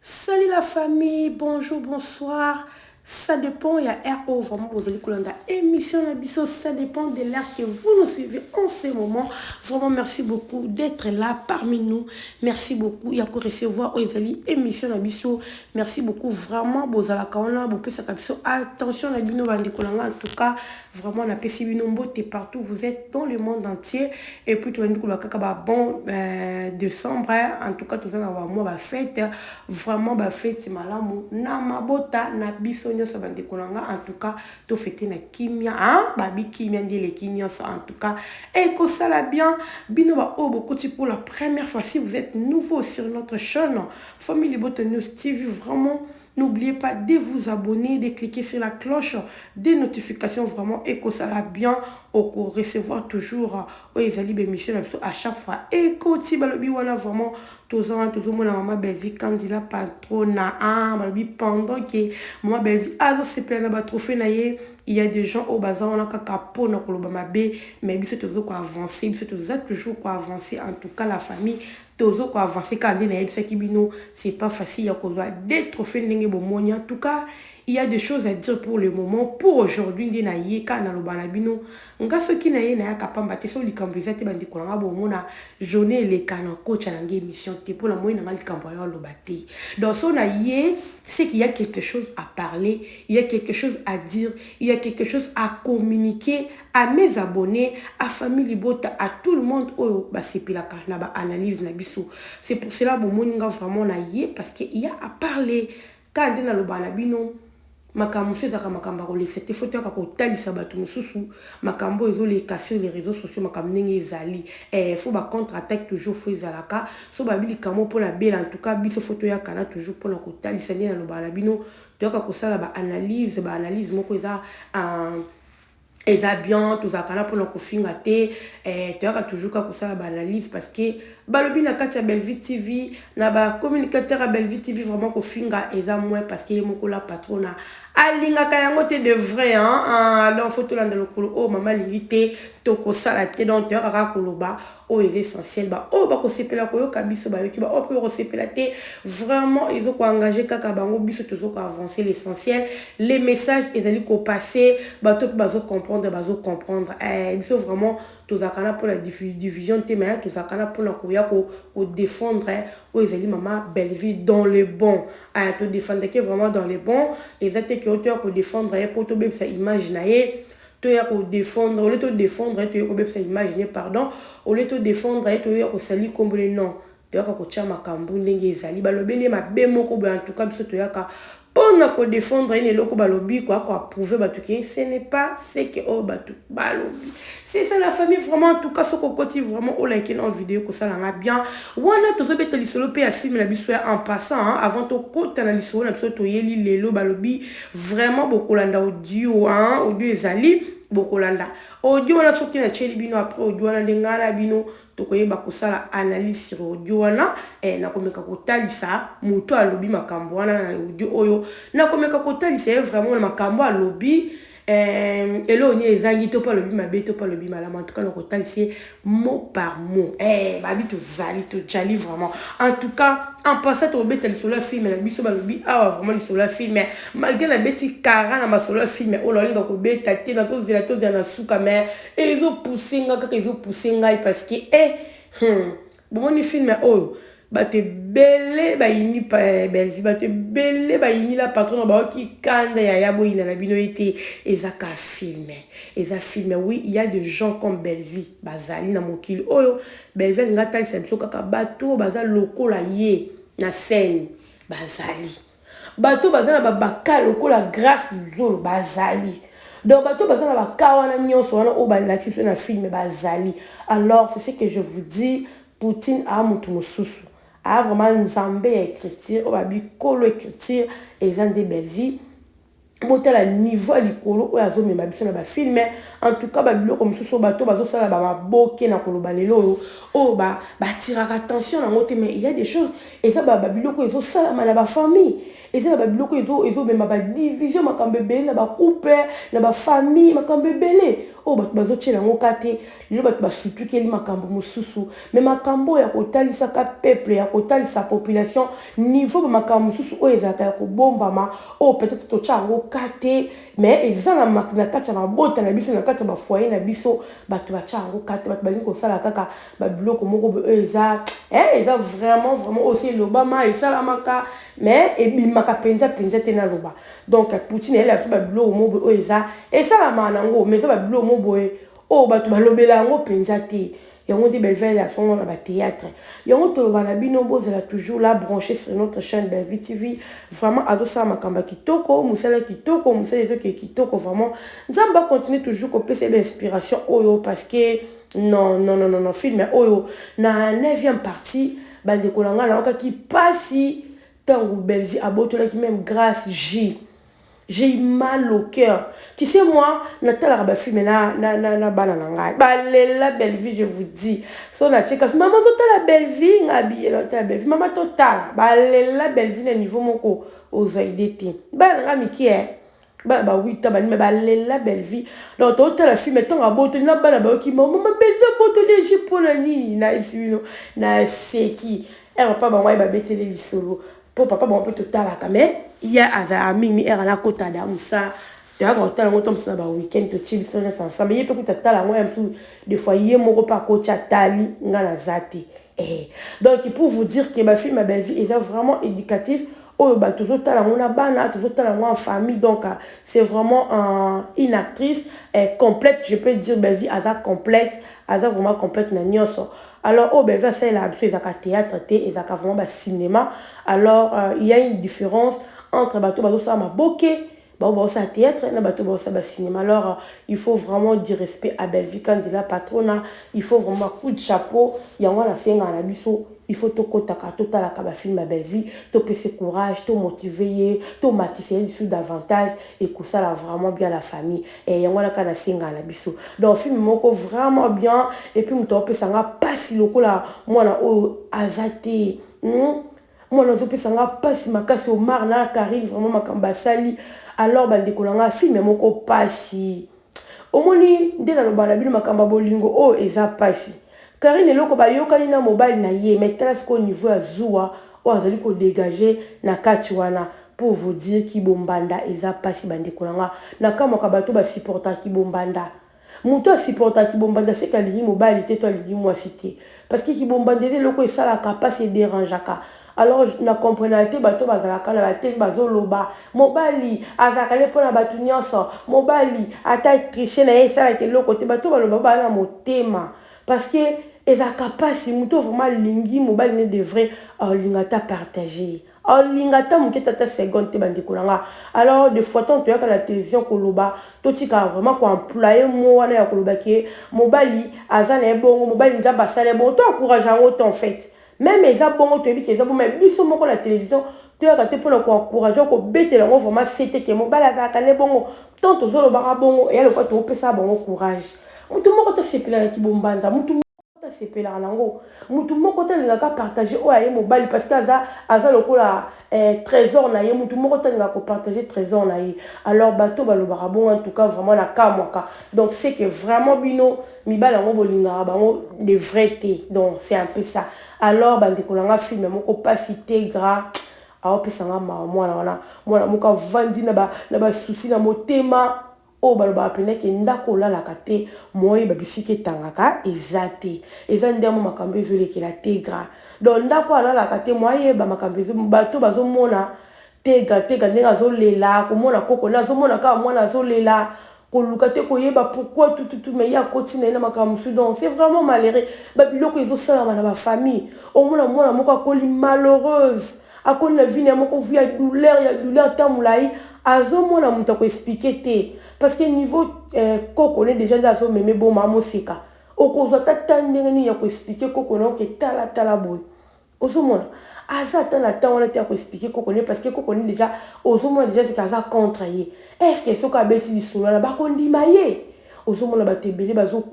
Salut la famille, bonjour, bonsoir. Ça dépend, il y a RO, vraiment, vous allez couler émission, la biso, ça dépend de l'heure que vous nous suivez en ce moment. Vraiment, merci beaucoup d'être là parmi nous. Merci beaucoup. Il y a qu'à recevoir aux émission, la biso. Merci beaucoup, vraiment, vous allez quand vous pouvez attention, la bino, en tout cas, vraiment, on a pessi binombo, t'es partout, vous êtes dans le monde entier. Et puis, tu vas nous bon décembre, en tout cas, tout ça, on va moi, fête, vraiment, fête, c'est malamu, na mabota, na biso. En tout cas to fêter na kimia babi kimia ndele kimia en tout cas et que ça la bien bino ba beaucoup pour la première fois si vous êtes nouveau sur notre chaîne Family Bot News TV. Vraiment, n'oubliez pas de vous abonner, de cliquer sur la cloche des notifications vraiment et que ça va bien au recevoir toujours les émissions à chaque fois et que si balobi voilà vraiment toujours mon maman belle vie candidat patrona balobi pendant que maman belle vie alors c'est plein de trophée naie il y a des gens au bazar on a capo na koloba mabe mais biso toujours quoi avancer biso toujours quoi avancer en tout cas la famille toujours quoi avancer quand on est ça qui bino c'est pas facile à cause des trophées n'engé bomonia en tout cas il y a des choses à dire pour le moment pour aujourd'hui ndi na ye kana lo balabino nga soki na ye na ya kapamba te so likambiza te bandi kolanga bomona journée le kana coach na nge émission te pour la moyenne na likambo ya lo bati donc so na ye c'est qu'il y a quelque chose à parler, il y a quelque chose à dire, il y a quelque chose à communiquer à mes abonnés, à Family Bot, à tout le monde. Oh, bah c'est puis la analyse na biso. C'est pour cela que moninga vraiment na ye parce qu'il y a à parler quand on a le balabino. Makambo sezaka makamba ko lesete photo ya ko talisa bato mususu makambo ezo les casser les réseaux sociaux makambo ndenge ezali faut ba contre attaque toujours faut ezalaka so ba bili kamo pour la belle en tout cas biso photo ya kana toujours pour la ko talisa ni na lo bala bino to ka ko sala ba analyse moko eza eza bien tout ça kana pour la ko finga te to ka toujours ka ko sala ba analyse parce que balobi na kati ya Belle Vie TV na ba communicateur à Belle Vie TV vraiment ko finga eza moins parce que moko la patrona alinga kayango te de vrai dans photo là dans le colo oh maman lingité to ko sala te donc to ka koloba oh est essentiel ba oh ba ko sepela ko yo kabiso ba yo ki ba oh peut ko sepela te vraiment ils ont ko engager kaka bango biso to ko avancer l'essentiel les messages ezali ko passer ba to bazo comprendre biso vraiment to zakana pour la division te mais to zakana pour la ko ya ko défendre oh ezali maman Belle Vie dans le bon to défendre que vraiment dans le bon exact que auteur pour défendre pour to ça imaginer to ya ko défendre au lieu de défendre to ya ko ça imaginer pardon au lieu de défendre to ya ko sali kombole non to ya ko tia makambu ndenge ezali balobeli mabe moko en tout cas biso to ya ka pona ko défendre ene loko balobi quoi prouver batuki ce n'est pas ce que oh batu balobi c'est ça la famille vraiment en tout cas ce qu'on continue vraiment au like en vidéo que ça l'a bien wana to beta lisolo pe ya film la biso en passant avant to kota na lisolo na biso to yeli lelo balobi vraiment bokolanda audio audio ezali bokolanda audio wana soki na cheli bino après audio wana ndengala bino tokoyeba kosala analyse sur audio wana na komeka kotalisa moto alobi makambo wana na audio oyo na komeka kotalisa vraiment makambo alobi elo ni ezangi to pa lobi mabe to pa lobi malama en tout cas na kotalisa mot par mot babi to zali to jali vraiment en tout cas en passant to beta lisolo film na biso balobi vraiment lisolo film malgré la beti kara na masolo film o lolinga ko beta te na to zela to na suka mais ezo poussinga kaka ezo poussinga parce que bon ni film oyo bate belé ba yini pa Belle Vie bate belé ba yini la patron ba ki kanda ya yabo ina na bino ete ezaka filmer oui il y a des gens comme Belle Vie bazali na mokili oyo Belle Vie ngata li semso kaka bato bazali lokola ye na scène bazali bato bazana ba bakala lokola grâce zolo bazali donc bato bazana ba kawana nyonso wana o ba la na film bazali alors c'est ce que je vous dis Poutine a mutu mususu a vraiment nzambe ya écriture o babi kolo écriture ezan de Belle Vie botala niveau likolo o azo mema biso na ba film en tout cas ba biloko mususu bato bazo sala ba maboke na koloba lelo o ba tiraka attention na ngote mais il y a des choses et ça ba biloko ezo sala na ba famille et ça ba biloko ezo mema ba division makambe belé na ba couple na ba famille makambe belé oh bato bazotiela yango kate lelo bato basutukeli makambo mosusu me makambo ya kotalisaka peuple ya kotalisa population niveau bamakambo mosusu oyo ezalaka ya kobombama oyo peut-être totya yango kate mais eza na kati ya mabota na biso na kati ya bafoyer na biso bato batya yango kate bato balingi kosala kaka babiloko moko oyo eza vraiment aussi elobama esalamaka mais ebimaka mpenza te na loba donc poutine ele ape babiloko moko oyo esalamaka nango mais eza babiloko moko boye oyo bato balobela yango mpenza te yango nde Belleville ya songo na bathéâtre yango toloba na bino bozala toujours là branché sur notre chaîne Belleville TV vraiment azosala makambo ya kitoko mosala kitoko mosala ezoke kitoko vraiment nzambe akontinue toujours kopesa inspiration oyo parce que non film oyo na 9e partie bandeko na nga naokaki pasi tango Belleville abotolaki même grâce j'ai eu mal au cœur. Tu sais, moi, Nathalie a filmé na banana. La Belleville, je vous dis. So, na tcheka, maman, la Belleville, habillé la Belleville. Maman, total. La Belleville, le niveau moko, aux aidés. La Miki, oui, la Belleville. Donc, total, la fille, mettons à botte, na banana, qui maman, Belleville, botte, les Japonais, nini, na seki. Elle va pas, bah, bête, les solo. Pour papa, bon, on peut total à camé. Il y a un ami, elle a côté d'Amoussa. Tu as quand on tombe sur un week-end, tu chill, tu es ensemble. Il peut que tu as un peu de fois, il y a mon repas coach à Tali, ngana zati. Donc, pour vous dire que ma fille, ma belle-vie, est vraiment éducative. Oh, bah, tout le temps, on a bana, tout le temps, on en famille. Donc, c'est vraiment une actrice complète, je peux dire, belle-vie, Aza complète, Aza vraiment complète, n'a alors, oh, ben, ça, c'est la théâtre et vraiment cinéma. Alors, il y a une différence entre bateau ça ma bokeh, ça théâtre et bateau ça cinéma. Alors, il faut vraiment dire respect à Belleville quand il a patronat. Il faut vraiment coup de chapeau. Il y a la scène à la biseau. Il faut tout kotaka tout à la film à Belleville, tout passer courage, tout motiver, tout matisser dessus davantage et que ça là vraiment bien la famille et il y a la kana singa la biso. Donc film moko vraiment bien et puis muto pe sanga pasi lokola mwana o azate. Moi non pe sanga pasi makasi au mar na Karine vraiment makamba sali alors bande kolanga film moko pasi. Omoni ndela lo bana bino makamba bolingo o eza pasi. Karine eloko bayokani na mobile na ye mais tala ce qu'au niveau ya zuwa o azali ko dégager na kati wana pour vous dire ki bombanda eza pasi bande kolanga na kama ka bato ba supporter ki bombanda muto supporter ki bombanda c'est kalingi mobile te to alingi moi cité parce que ki bombanda eloko esala ka pas se dérangeaka. Alors na comprenez te bato bazalaka na batel bazoloba mobali azakale pona batu nyonso mobali ata tricher na esala ke loko te bato baloba bana motema parce que ezaka pasi muto vraiment lingi mobali ne devrait lingata partager lingata muketa ta seconde te bande kolanga. Alors de fois tant toyaka la télévision koloba totika vraiment ko employer mo wana ya koloba ke mobali azana bongo mobali nzamba sale bon to encourage en fait. Même les abongo te dit que les mais biso moko la télévision tu as gâté pour le encourager ko bête la vraiment c'était que mobile avec un bongo tant aux autres barabongo et le quoi tu peux ça bon courage mutu moko to sepela ki bombanda mutu moko to sepela nango mutu moko to nga partager o aye mobile parce que aza lokola trésor na ye mutu moko to nga ko partager trésor na ye alors bateau ba lo barabongo en tout cas vraiment la kamwaka donc c'est que vraiment bino mibala ngo bolinga bango de vérité donc c'est un peu ça. Alors bande kolanga film moko pas cité gras a opesanga mwana muka vandi na ba souci na motema o baloba apene ke ndako la kate moyi ba bisike tangaka ezate ndemo makambo ezolekela te gras donc ndako la kate moyi ba makambo bato bazomona te gras ndenga zolela komona koko na zomona ka mwana zolela koluka te koyeba pourquoi tout mais ya continue na makambo donc c'est vraiment malheureux ba biloko ezosala na ba famille au mona mwana moko akoli malheureuse akoli na vie na moko vu ya douleur tamulai azomona muta ko expliquer te parce que niveau koko ne déjà azo meme bon mamo sika okozwa tatandenge ni ya ko expliquer koko na ke tala boy ozomona azata na temps on a été à expliquer qu'on connaît parce que qu'on connaît déjà aux hommes déjà c'est casa contre ye est-ce que ce qu'a bêti solo là ba kondi maye aux hommes là ba tebele bazo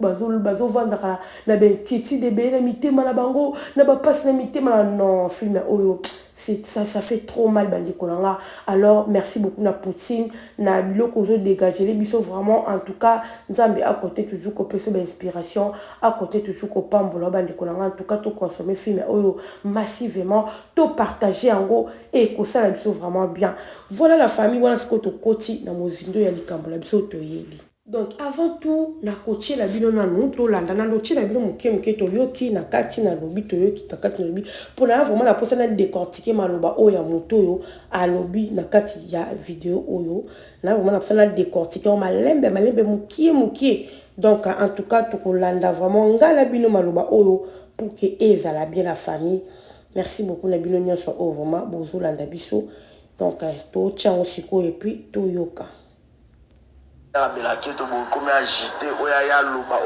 vendre na ben kiti de bele na mitema na bango na ba passe na mitema non film oyo ça fait trop mal bandikolanga. Alors merci beaucoup na Poutine na biloko zo dégager les biso vraiment en tout cas nzambe à côté toujours ko peso inspiration à côté toujours ko pambola bandikolanga en tout cas to consommer film oyo massivement to partager en gros et ko ça la biso vraiment bien. Voilà la famille wana ce que to koti na mozindo ya likambo la biso to yeli. Donc avant tout na kotie la bino na nous to landa na lotie la bino moke moke to yoki na kati na lobi to yoki na kati na lobi pour na vraiment la posa na décortiquer maloba o ya moto yo a lobi na kati ya vidéo oyo na vraiment la posa na décortiquer malembe moke donc en tout cas to kolanda vraiment ngala bino maloba oyo pour que ezala bien la famille. Merci beaucoup na bino nyonso o vraiment bozo landa biso donc to tchango siko et puis to yoka belaki to bokomi agité oya loba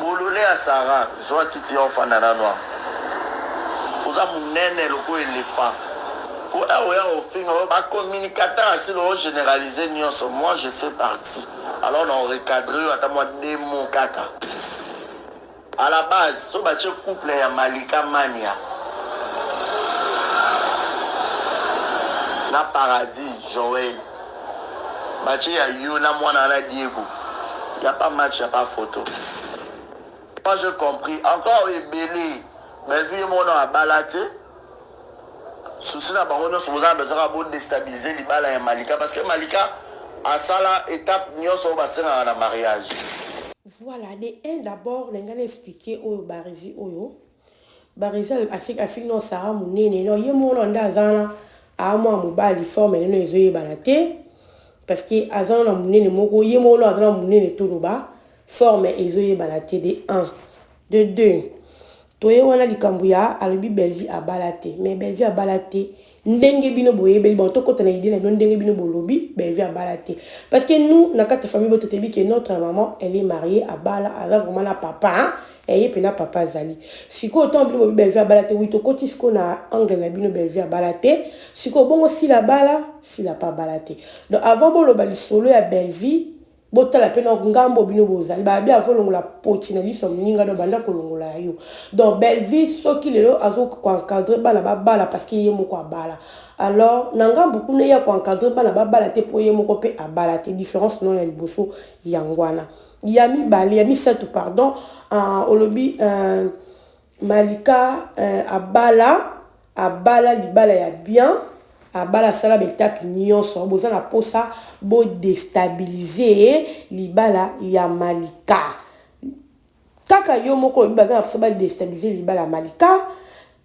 bolole ya Sarah zwa kiti ya ofanda na noir oza munene loko éléphant oya ofinga ba communicateur asi lo généraliser nyonso moi je fais partie alors on recadre ata moi demo kaka à la base so ba couple ya Malika Mania na Paradis Joël Mathieu ya Yona Mwana na Diego. Il n'y a pas match, il n'y a pas photo. Moi j'ai compris. Encore ébélé. Mais vu mon nom à balaté. Souci n'a pas besoin de déstabiliser les balles à Malika. Parce que Malika a ça là étape nous sommes passés dans le mariage. Voilà, les un d'abord, les gars expliqué au Barizi Oyo. Barizi Afrique non Sarah Mounene. Non, yé mon nom d'Azana. À moi, mon bal, forme, et non, ils ont balaté. Parce que azan na munene moko yemo lo azan na munene toloba forme ezoye balate de 1 de 2 toye wana likambu ya alobi Belvi a balate mais Belvi a balate ndenge bino boye beli bon to kota na idée na ndenge bino bolobi Belvi a balate parce que nous na kata famille bote tebi que notre maman elle est mariée à bala elle a vraiment la papa hein? Et pena papa zali siko autant bino bobi Belvi a balate oui to koti siko na angle na bino Belvi a balate siko bongo si la bala si la pas balate donc avant bon le bali solo ya Belvi bota la pena ngambo bino bozali ba bien avant longola potina liso mninga do banda ko longola yo donc Belvi soki lelo azo ko encadrer bala ba bala parce que yemo ko bala alors nanga beaucoup ne ya ko encadrer bala ba bala te po yemo ko pe abala te différence non ya liboso yangwana yami bali yami sept pardon olobi Malika abala libala ya bien abala sala betape nyonso bozana posa bo déstabiliser libala ya Malika kaka yo moko bazana posa ba déstabiliser libala Malika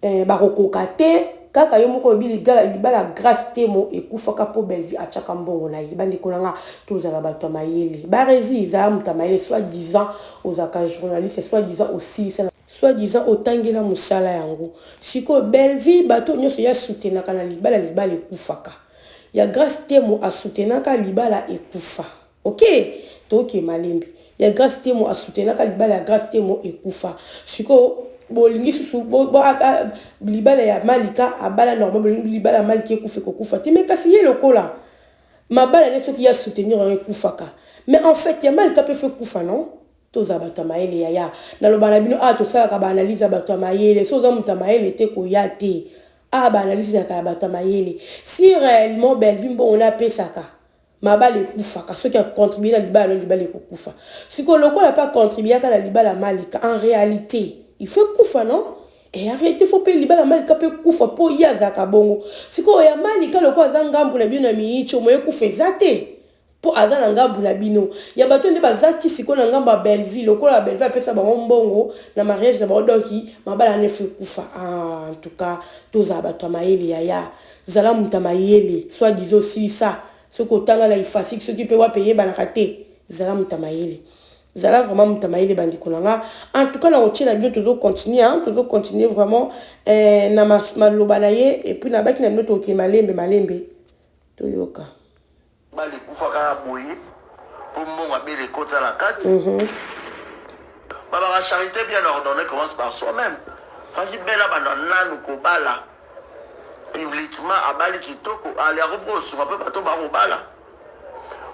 ba kokokate kaka yo moko libala grâce temo ekufaka po Belvi achaka mbongo na yeba ndikolanga tozala bato mayele barezi za mutamayele soit disant aux aka journalistes soit disant aussi soit disant otangela musala yango siko Belvi bato nyonso ya soutenaka na libala ekufaka ya grâce temo a soutenaka libala ekufa OK toke malembi ya grâce temo a soutenaka libala ya grâce temo ekufa siko bolingi susu libala ya Malika abala normal libala Malika ekufa kokufa te mais kasi ye lokola mabala ne soki ya soutenir ekufaka mais en fait ya Malika peut faire kufa non toza bato mayele yaya na lobana bino to sala ka ba analyse bato mayele so za muta mayele te ko ya te ba analyse ya ka bato mayele si réellement Belvi on a pesaka mabale kufaka ceux qui ont contribué à libala kokufa siko lokola pas contribué à libala Malika en réalité il faut kufa non et arrêtez faut pas libala Malika peut kufa po ya zaka bongo siko ya Malika lokola za ngambu na bino miicho moye kufa zate po azana ngambu na bino ya bato nde bazati siko na ngamba Belvi lokola Belvi apesa bango mbongo na mariage na bango donc mabala ne fait kufa en tout cas toza bato mayele yaya zala muta mayele soit disons si ça ce kotanga la ifasik ce qui peut wa payer banakate zala muta mayele zala vraiment muta mayele bandiko nanga en tout cas na rotier na bio toujours continuer vraiment na maloba na ye et puis na baki na mnoto ke malembe toyoka bali kufaka boye pour mon abele kota la carte la charité bien ordonnée commence par soi-même faji bela banana ko bala publiquement abali kitoko ali repos on peut pas to ba bala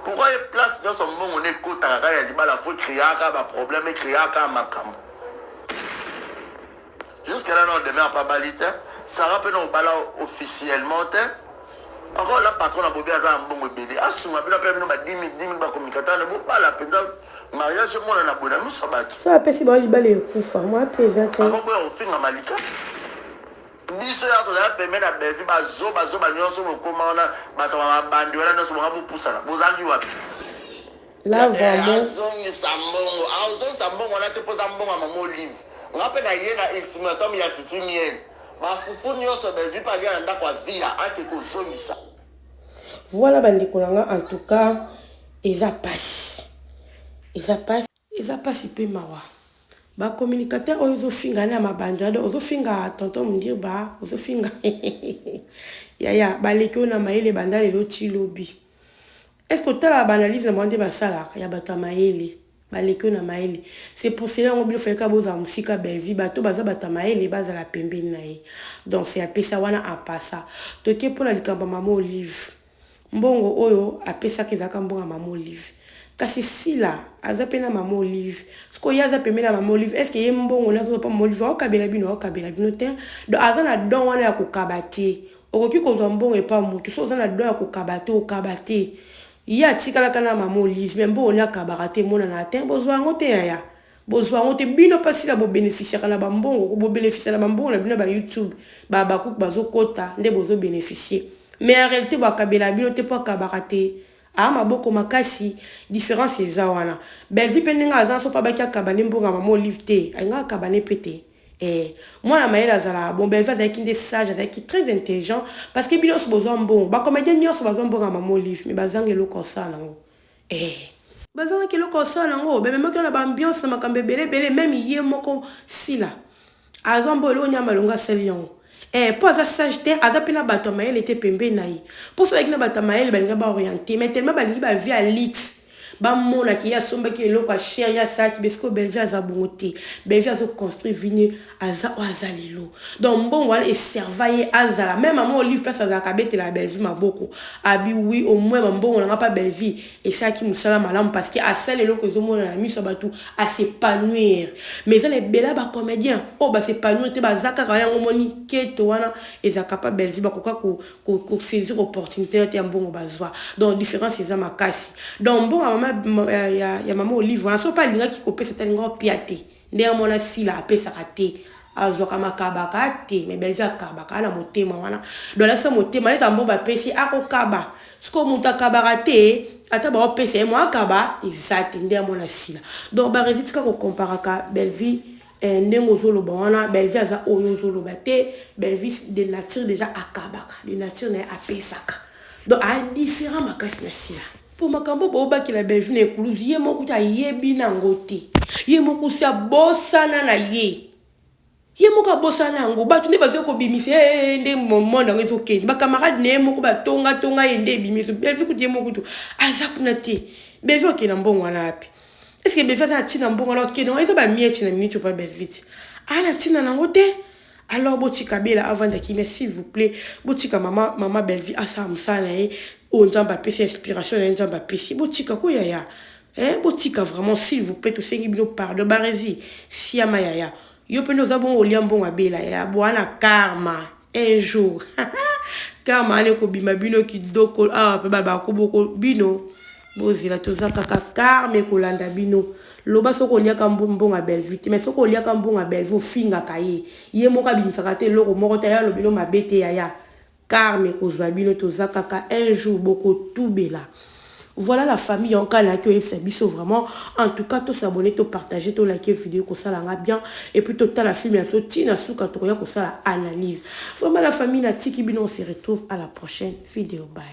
pourquoi il place dans son bon on est kota ya libala faut créer ka ba problème créer ka makambo Jusque-là, on demeure pas balité. Sarah peut nous bala officiellement. Encore là, patron a bobé à un bon bébé. Ah, si on a bien permis de 10 000 communicateurs, ne pas la peine. Mariage, moi, on a bonne nous sabat. Ça a si bon, il balé kufa. Moi, présent. Avant, on fait un malika. Biso ya to la permet la belle bazo nyonso mokoma na bato ba bandi wala nyonso ba pusana bozangi wapi là vraiment azongi sambongo na te poza mbongo mama olive ngape na ye na ultimatum ya fifi miel ba fufu nyonso belle pa via nda kwa via ake ko zongisa. Voilà bandeko nanga en tout cas eza passe pe mawa ba communicateur oyo finga na mabanja ozo finga tonton mundir ba ozo finga ya ba leki na maele banda lelo ti lobi. Est-ce que tu as la banalise na bande ba sala ya bata maele ba leki na maele. C'est pour cela on fait ka boza musika belvi bato baza bata maele baza la pembeni na ye. Donc c'est apesa wana apasa to ke pona likamba mama Olive mbongo oyo apesa kezaka mbonga mama Olive. Kasi sila azapena mama Olive sko yaza pemela mama Olive est-ce que ye mbongo na zo pa mama Olive o kabela bino te do azana don wana ya kokabati okoki kozwa mbongo epa mutu so azana don ya kokabati okabati ya tikala kana mama Olive mais mbongo na kabakate mona na te bozwa ngote ya bozwa ngote bino pasila bo bénéficier kana ba mbongo bo bénéficier na mbongo na bino ba YouTube ba baku bazokota nde bozo bénéficier mais en réalité ba kabela bino te po kabakate. Ah maboko makasi différence eza wana belvi penenga azan so pa bakia kabane mbonga mama Olive te ainga kabane pete moi na maela zala bon belvi azaki nde sage azaki très intelligent parce que bino so besoin bon ba comédien nyonso besoin mbonga mama Olive mais bazange loko sa nango bazange ke loko sa nango be même que na ba ambiance na makambe bele même yé moko sila azombo lo nyama longa selion. Pour ça sagité azapina bato maël était pembe naï pour ça que bato maël balinga ba orienté mais tellement balingi ba vie à lix ba mona ki ya somba ki eloko a cher ya sa ki besko belvi azabongote belvi azo construire vini azalelo donc bon wala et servailler azala même maman Olive place azaka bete la belvi maboko abi oui au moins bon on n'a pas belvi et ça qui musala malam parce que a ça eloko zo mona na miso batu à s'épanouir mais ça les bela ba comédien oh ba s'épanouir te ba zaka ka yango moni keto wana ezaka pas belvi ba koka ko saisir opportunité te mbongo bazwa donc différence eza makasi donc bon ya mama Olive wana so pa linga ki kopesa talinga piate nde mona sila apesa kate azwa kama kabaka te mais belvi akabaka na motema wana do la sa motema leta mboba pesi akokaba sko muta kabaka te ata ba opesa mo akaba izate nde mona sila donc ba revitika ko comparaka belvi ndengo zolo wana belvi aza oyo zolo bate belvi de nature déjà akabaka de nature na apesaka donc a différent makasi na sila. Pour makambo boba ki la belvi ne kuluzi ye moko ta yebi na ngote ye moko sa bosana na ye moko bosana ngo batu nde bazo ko bimise nde monde ngo kendi ba camarade ne moko ba tonga yende bimise belvi ku ye moko to azakuna te belvi ok na mbongo na api est-ce que belvi ta tina mbongo na ok non eza ba mieti na minute pa belvi ana tina na ngote. Alors botika bela avant de qui mais s'il vous plaît botika mama belvi asa musana on nzamba pesi inspiration na nzamba pesi botika ko yaya botika vraiment s'il vous plaît to sengi bino pardon barezi siama yaya yo peno za bon oliambon abela ya bwana karma un jour karma ale ko bima bino kidoko pe ba ko boko bino bozila tozaka karma ko landa bino loba soko liaka mbonga belvi mais soko liaka mbonga belvi finga kaye ye moka bimisaka te loko moko ta ya lobilo mabete yaya karme kozwa bino tozaka un jour boko tout bela. Voilà la famille en cas qui est biso vraiment en tout cas to s'abonner to partager to liker vidéo ko ça la bien et puis to ta la film to tina suka to ya ko ça la analyse vraiment la famille na tiki bino on se retrouve à la prochaine vidéo bye.